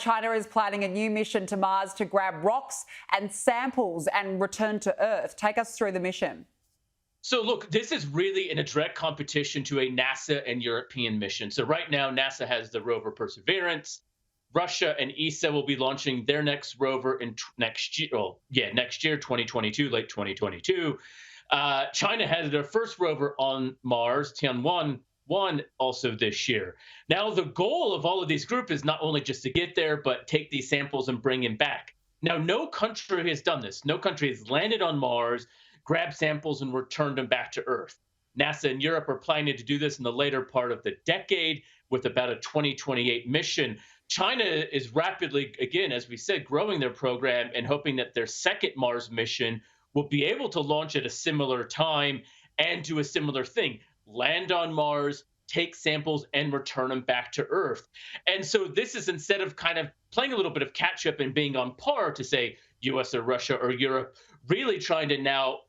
China is planning a new mission to Mars to grab rocks and samples and return to Earth. Take us through the mission. So look, this is really in a direct competition to a NASA and European mission. So right now, NASA has the rover Perseverance. Russia and ESA will be launching their next rover in next year. Well, yeah, next year, 2022, late 2022. China has their first rover on Mars, Tianwen-1, also this year. Now, the goal of all of these groups is not only just to get there, but take these samples and bring them back. Now, no country has done this. No country has landed on Mars, grabbed samples, and returned them back to Earth. NASA and Europe are planning to do this in the later part of the decade with about a 2028 mission. China is rapidly, again, as we said, growing their program and hoping that their second Mars mission will be able to launch at a similar time and do a similar thing, land on Mars, take samples, and return them back to Earth. And so this is, instead of kind of playing a little bit of catch up and being on par to say US or Russia or Europe, really trying to now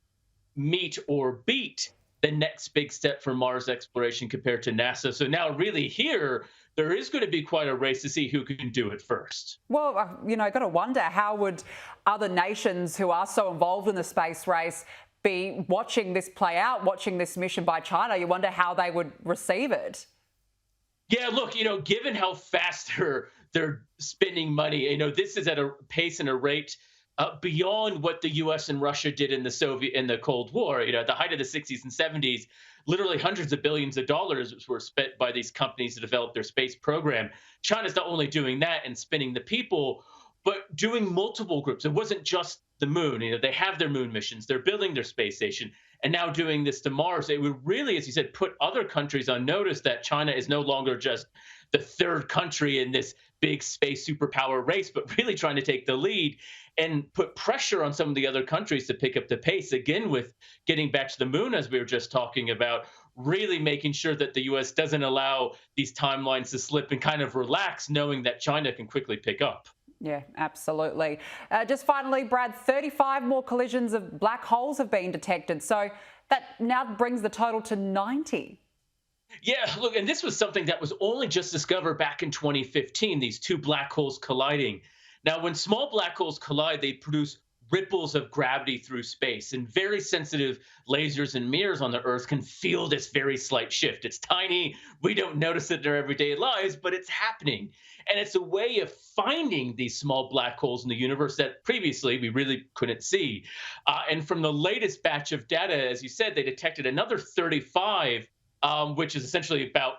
meet or beat the next big step for Mars exploration compared to NASA. So now really here, there is going to be quite a race to see who can do it first. Well, got to wonder, how would other nations who are so involved in the space race be watching this play out, watching this mission by China? You wonder how they would receive it. Yeah, look, given how fast they're spending money, this is at a pace and a rate beyond what the U.S. and Russia did in the Cold War. At the height of the 60s and 70s, literally hundreds of billions of dollars were spent by these companies to develop their space program. China's not only doing that and spending the people, but doing multiple groups. It wasn't just the moon. They have their moon missions. They're building their space station, and now doing this to Mars. It would really, as you said, put other countries on notice that China is no longer just the third country in this big space superpower race, but really trying to take the lead and put pressure on some of the other countries to pick up the pace, again, with getting back to the moon, as we were just talking about, really making sure that the U.S. doesn't allow these timelines to slip and kind of relax, knowing that China can quickly pick up. Yeah, absolutely. Just finally, Brad, 35 more collisions of black holes have been detected. So that now brings the total to 90. Yeah, look, and this was something that was only just discovered back in 2015, these two black holes colliding. Now, when small black holes collide, they produce ripples of gravity through space, and very sensitive lasers and mirrors on the Earth can feel this very slight shift. It's tiny. We don't notice it in our everyday lives, but it's happening. And it's a way of finding these small black holes in the universe that previously we really couldn't see. And from the latest batch of data, as you said, they detected another 35, which is essentially about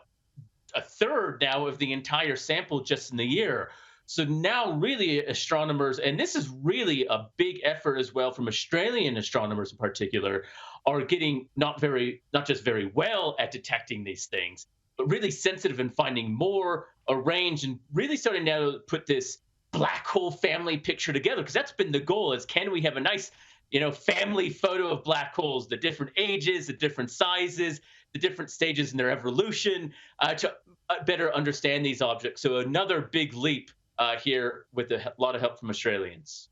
a third now of the entire sample just in the year. So now really astronomers, and this is really a big effort as well from Australian astronomers in particular, are getting not just very well at detecting these things, but really sensitive and finding more, a range, and really starting now to put this black hole family picture together, because that's been the goal, is can we have a nice, family photo of black holes, the different ages, the different sizes, the different stages in their evolution, to better understand these objects. So another big leap here with a lot of help from Australians.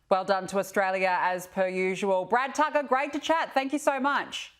Well done to Australia as per usual. Brad Tucker, great to chat. Thank you so much.